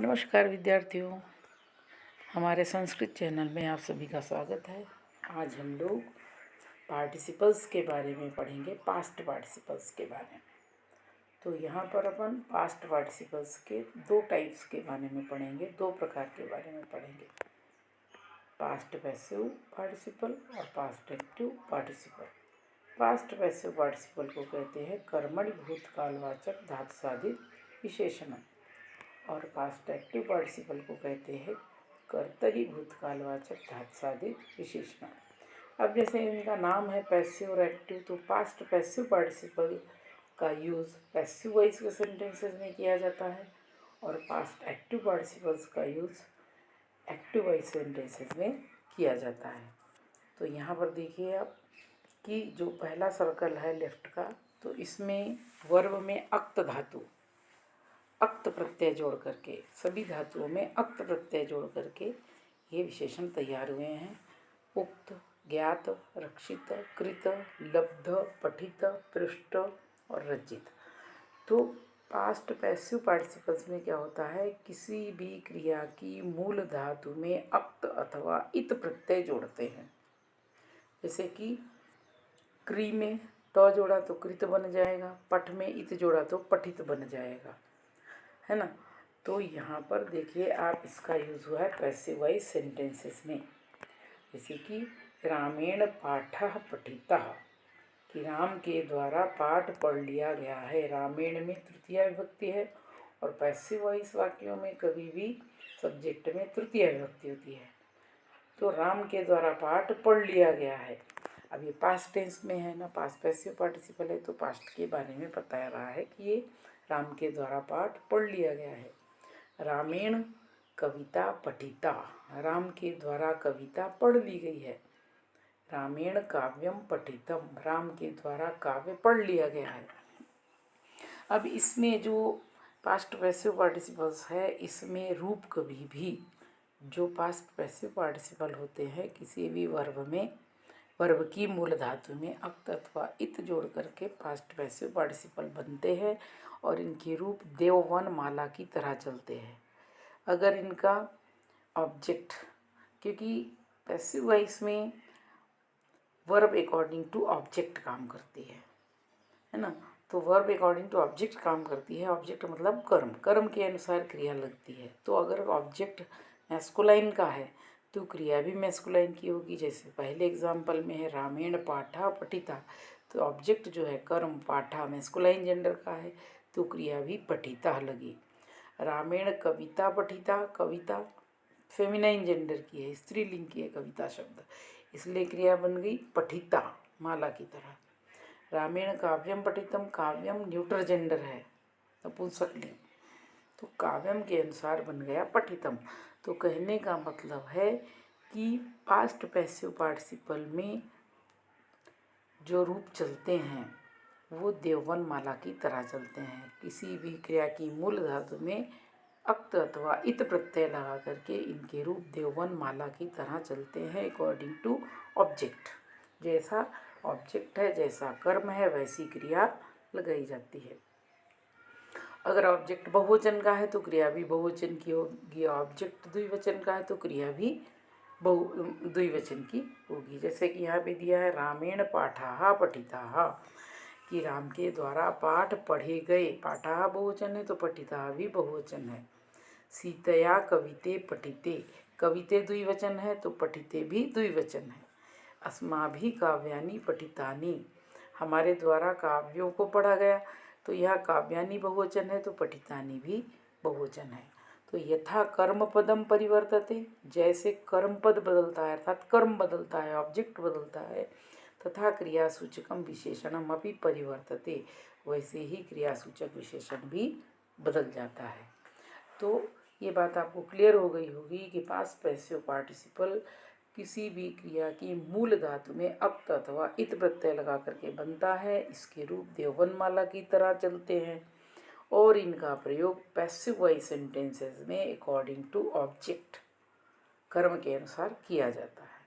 नमस्कार विद्यार्थियों, हमारे संस्कृत चैनल में आप सभी का स्वागत है। आज हम लोग पार्टिसिपल्स के बारे में पढ़ेंगे, पास्ट पार्टिसिपल्स के बारे में। तो यहाँ पर अपन पास्ट पार्टिसिपल्स के दो टाइप्स के बारे में पढ़ेंगे, दो प्रकार के बारे में पढ़ेंगे, पास्ट पैसिव पार्टिसिपल और past active participle. Past passive participle को कहते हैं कर्मणि भूतकालवाचक धातु साधित विशेषण, और पास्ट एक्टिव पार्टिसिपल को कहते हैं कर्तरी भूतकालवाचक धातु साधित विशेषण। अब जैसे इनका नाम है पैसिव और एक्टिव, तो पास्ट पैसिव पार्टिसिपल का यूज़ पैसिव वॉइस के सेंटेंसेस में किया जाता है और पास्ट एक्टिव पार्टिसिपल्स का यूज़ एक्टिव वॉइस सेंटेंसेस में किया जाता है। तो यहाँ पर देखिए आप कि जो पहला सर्कल है लेफ्ट का, तो इसमें वर्ब में अक्त धातु, अक्त प्रत्यय जोड़ करके, सभी धातुओं में अक्त प्रत्यय जोड़ करके ये विशेषण तैयार हुए हैं। उक्त, ज्ञात, रक्षित, कृत, लब्ध, पठित, पृष्ठ और रचित। तो पास्ट पैसिव पार्टिसिपल्स में क्या होता है, किसी भी क्रिया की मूल धातु में अक्त अथवा इत प्रत्यय जोड़ते हैं। जैसे कि क्री में ट जोड़ा तो कृत बन जाएगा, पठ में इत जोड़ा तो पठित बन जाएगा, है ना। तो यहाँ पर देखिए आप, इसका यूज़ हुआ है पैसिव वॉइस सेंटेंसेस में। जैसे कि रामेण पाठः पठितः, कि राम के द्वारा पाठ पढ़ लिया गया है। रामेण में तृतीया विभक्ति है और पैसिव वॉइस वाक्यों में कभी भी सब्जेक्ट में तृतीया विभक्ति होती है। तो राम के द्वारा पाठ पढ़ लिया गया है। अब ये पास्ट टेंस में है ना, पास्ट पैसिव पार्टिसिपल है, तो पास्ट के बारे में बता रहा है कि ये राम के द्वारा पाठ पढ़ लिया गया है। रामेण कविता पठिता, राम के द्वारा कविता पढ़ ली गई है। रामेण काव्यम पठितम, राम के द्वारा काव्य पढ़ लिया गया है। अब इसमें जो पास्ट पैसिव पार्टिसिपल्स है, इसमें रूप कभी भी, जो पास्ट पैसिव पार्टिसिपल होते हैं, किसी भी वर्ब में, वर्ब की मूल धातु में अक्त अथवा इत जोड़ करके पास्ट पैसिव पार्टिसिपल बनते हैं और इनके रूप देववन माला की तरह चलते हैं। अगर इनका ऑब्जेक्ट, क्योंकि पैसिव वॉइस में वर्ब अकॉर्डिंग टू ऑब्जेक्ट काम करती है ना। तो वर्ब अकॉर्डिंग टू ऑब्जेक्ट काम करती है। ऑब्जेक्ट मतलब कर्म, कर्म के अनुसार क्रिया लगती है। तो अगर ऑब्जेक्ट मैस्कुलाइन का है तो क्रिया भी मैस्कुलाइन की होगी। जैसे पहले एग्जाम्पल में है रामेण पाठा पठिता, तो ऑब्जेक्ट जो है कर्म पाठा मैस्कुलाइन जेंडर का है, तो क्रिया भी पठिता लगी। रामेण कविता पठिता, कविता फेमिनाइन जेंडर की है, स्त्रीलिंग की है कविता शब्द, इसलिए क्रिया बन गई पठिता माला की तरह। रामेण काव्यम पठितम, काव्यम न्यूट्रल जेंडर है, नपुंसकलिंग, तो काव्यम के अनुसार बन गया पठितम। तो कहने का मतलब है कि पास्ट पैसिव पार्टिसिपल में जो रूप चलते हैं वो देववन माला की तरह चलते हैं। किसी भी क्रिया की मूल धातु में अक्त अथवा इत प्रत्यय लगा करके इनके रूप देववन माला की तरह चलते हैं अकॉर्डिंग टू ऑब्जेक्ट। जैसा ऑब्जेक्ट है, जैसा कर्म है, वैसी क्रिया लगाई जाती है। अगर ऑब्जेक्ट बहुवचन का है तो क्रिया भी बहुवचन की होगी, ऑब्जेक्ट द्विवचन का है तो क्रिया भी द्विवचन की होगी। जैसे कि यहाँ पे दिया है रामेण पाठा पठिता, कि राम के द्वारा पाठ पढ़े गए, पाठा बहुवचन है तो पठिता भी बहुवचन है। सीतया कविते पठिते, कविते द्विवचन है तो पठिते भी द्विवचन है। अस्माभि काव्यानि पठितानि, हमारे द्वारा काव्यों को पढ़ा गया, तो यह काव्यानि बहुवचन है तो पठितानि भी बहुवचन है। तो यथा कर्म पदम परिवर्तते, जैसे कर्म पद बदलता है अर्थात कर्म बदलता है, ऑब्जेक्ट बदलता है, तथा क्रियासूचकम विशेषणम अपि परिवर्तते, वैसे ही क्रियासूचक विशेषण भी बदल जाता है। तो ये बात आपको क्लियर हो गई होगी कि पास्ट पैसिव पार्टिसिपल किसी भी क्रिया की मूल धातु में अक्त अथवा इत प्रत्यय लगा करके बनता है। इसके रूप देववन माला की तरह चलते हैं और इनका प्रयोग पैसिव वॉइस सेंटेंसेस में अकॉर्डिंग टू ऑब्जेक्ट, कर्म के अनुसार किया जाता है।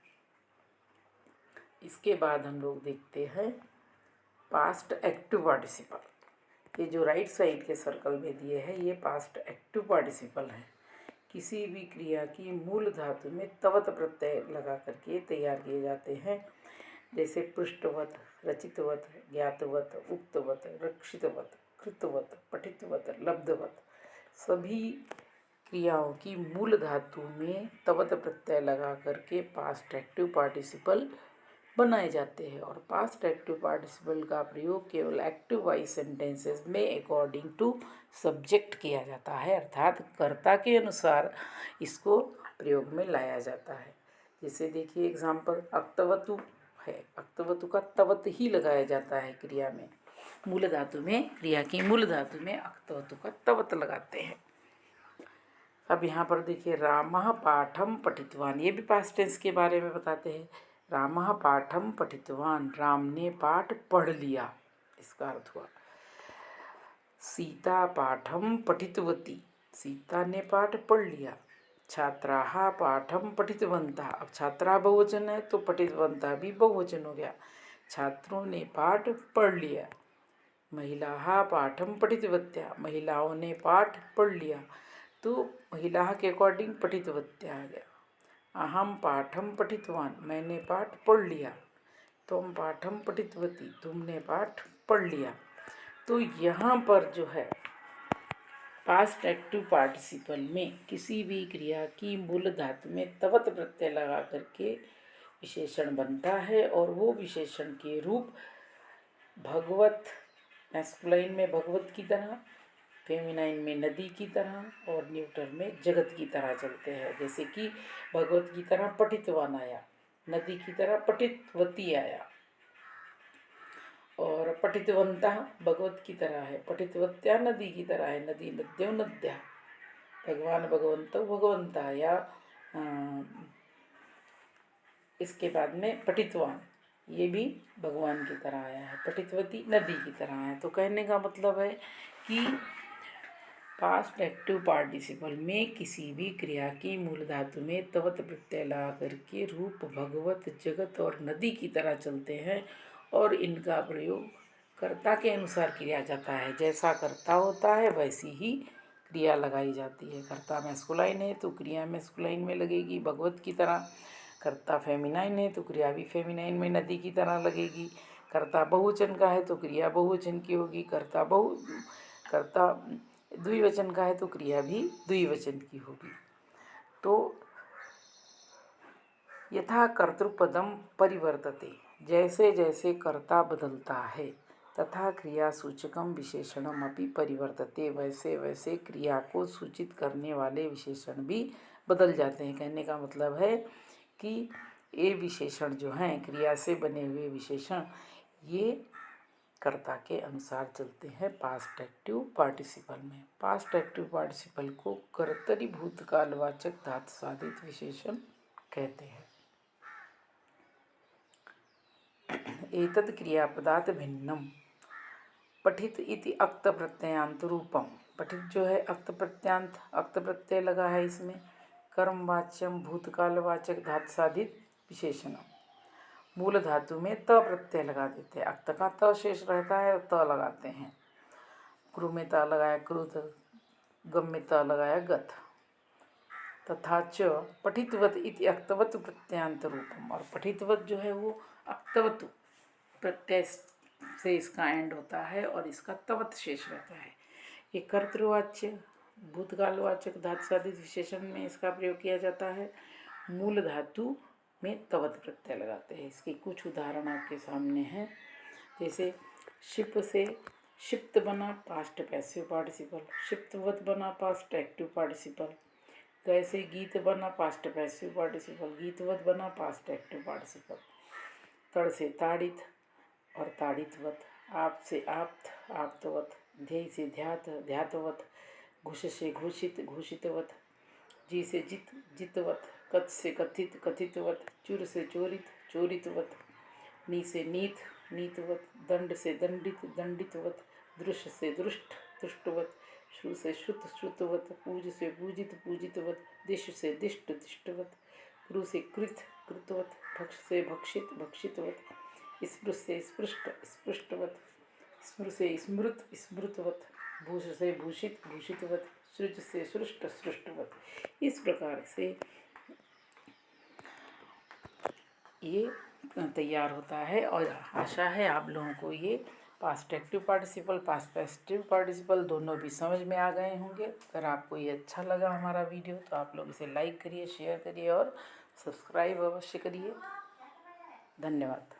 इसके बाद हम लोग देखते हैं पास्ट एक्टिव पार्टिसिपल। ये जो राइट साइड के सर्कल में दिए हैं ये पास्ट एक्टिव पार्टिसिपल हैं। किसी भी क्रिया की मूल धातु में तवत प्रत्यय लगा करके तैयार किए जाते हैं, जैसे पृष्ठवत, रचितवत, ज्ञातवत, उक्तवत, रक्षितवत, कृतवत, पठितवत, लब्धवत। सभी क्रियाओं की मूल धातु में तवत प्रत्यय लगा करके पास्ट एक्टिव पार्टिसिपल बनाए जाते हैं। और पास्ट एक्टिव पार्टिसिपल का प्रयोग केवल एक्टिव वॉइस सेंटेंसेस में अकॉर्डिंग टू सब्जेक्ट किया जाता है, अर्थात कर्ता के अनुसार इसको प्रयोग में लाया जाता है। जैसे देखिए एग्जाम्पल, अक्तवतु है, अक्तवतु का तवत ही लगाया जाता है क्रिया में, मूल धातु में, क्रिया की मूल धातु में अक्तवतु का तवत लगाते हैं। अब यहाँ पर देखिए, रामः पाठम पठितवान, ये भी पास्ट टेंस के बारे में बताते हैं। रामः पाठम पठितवान, राम ने पाठ पढ़ लिया, इसका अर्थ हुआ। सीता पाठम पठितवती, सीता ने पाठ पढ़ लिया। छात्राः पाठम पठितवन्तः, अब छात्रा बहुवचन है तो पठितवन्तः भी बहुवचन हो गया, छात्रों ने पाठ पढ़ लिया। महिलाः पाठम पठितवत्या, महिलाओं ने पाठ पढ़ लिया, तो महिला के अकॉर्डिंग पठितवत्या आ गया। अहम पाठम पठितवान, मैंने पाठ पढ़ लिया। तुम पाठम पठितवती, तुमने पाठ पढ़ लिया। तो यहाँ पर जो है पास्ट एक्टिव पार्टिसिपल में किसी भी क्रिया की मूल धातु में तवत प्रत्यय लगा करके विशेषण बनता है, और वो विशेषण के रूप भगवत, मैस्कुलाइन में भगवत की तरह, फेमिनाइन में नदी की तरह, और न्यूटर में जगत की तरह चलते हैं। जैसे कि भगवत की तरह पठितवान आया, नदी की तरह पठितवती आया, और पठितवन्तः भगवत की तरह है, पठितवत्या नदी की तरह है, नदी नद्यो नद्या, भगवान भगवंतो भगवंता, या इसके बाद में पठितवान, ये भी भगवान की तरह आया है, पठितवती नदी की तरह है। तो कहने का मतलब है कि पास्ट एक्टिव पार्टिसिपल में किसी भी क्रिया की मूल धातु में तवत प्रत्यय लगा करके रूप भगवत, जगत और नदी की तरह चलते हैं, और इनका प्रयोग कर्ता के अनुसार किया जाता है। जैसा कर्ता होता है वैसी ही क्रिया लगाई जाती है। कर्ता मैस्कुलाइन है तो क्रिया मैस्कुलाइन में लगेगी, भगवत की तरह। कर्ता फेमिनाइन है तो क्रिया भी फेमिनाइन में नदी की तरह लगेगी। कर्ता बहुवचन का है तो क्रिया बहुवचन की होगी। कर्ता द्विवचन का है तो क्रिया भी द्विवचन की होगी। तो यथा कर्तृपदम परिवर्तते, जैसे जैसे कर्ता बदलता है, तथा क्रिया सूचकम विशेषणम अपि परिवर्तते, वैसे वैसे क्रिया को सूचित करने वाले विशेषण भी बदल जाते हैं। कहने का मतलब है कि ये विशेषण जो हैं, क्रिया से बने हुए विशेषण, ये कर्ता के अनुसार चलते हैं पास्ट एक्टिव पार्टिसिपल में। पास्ट एक्टिव पार्टिसिपल को कर्तरी भूतकालवाचक धातु साधित विशेषण कहते हैं। एतद् क्रियापदात् भिन्नम पठित इति अक्त प्रत्ययांत रूपम, पठित जो है अक्त प्रत्ययांत, अक्त प्रत्यय लगा है इसमें, कर्मवाच्यम भूतकालवाचक धातु साधित विशेषण। मूल धातु में त प्रत्यय लगा देते हैं, अक्त का त शेष रहता है और त लगाते हैं। क्रू में त लगाया क्रुत, गम में त लगाया गत। तथा च पठितवत इति अक्तवत प्रत्ययांत रूपम, और पठितवत जो है वो अक्तवत प्रत्यय से इसका एंड होता है और इसका तवत शेष रहता है। ये कर्तृवाच्य भूतकालवाचक धातु साधित विशेषण में इसका प्रयोग किया जाता है। मूल धातु में तवत प्रत्यय लगाते हैं। इसके कुछ उदाहरण आपके सामने हैं। जैसे शिप से शिप्त बना पास्ट पैसिव पार्टिसिपल, शिप्तवत बना पास्ट एक्टिव पार्टिसिपल। गए से गीत बना पास्ट पैसिव पार्टिसिपल, गीतवत बना पास्ट एक्टिव पार्टिसिपल। तड़ से ताड़ित और ताड़ितवत, आप से आप्त आप्तवत, ध्येय से ध्यात ध्यातवत, घुष से घोषित घोषितवत, जी से जित जितवत, कथ से कथित कथितवत, चुर से चोरित चोरितवत, नी से नीत नीतवत, दंड से दंडित दंडितवत, दृश्य से दृष्ट दृष्टवत, श्रु से श्रुत श्रुतवत, पूज से पूजित पूजितवत, दिश से दिष्ट दिष्टवत, कृ से कृत कृतवत, भक्ष से भक्षित भक्षितवत, स्पृश से स्पृष्ट स्पृष्टवत, स्मृ से स्मृत स्मृतवत, भूष से भूषित भूषितवत, सृज से सृष्ट सृष्टवत। इस प्रकार से ये तैयार होता है। और आशा है आप लोगों को ये past active participle, past passive participle दोनों भी समझ में आ गए होंगे। अगर आपको ये अच्छा लगा हमारा वीडियो तो आप लोग इसे लाइक करिए, शेयर करिए और सब्सक्राइब अवश्य करिए। धन्यवाद।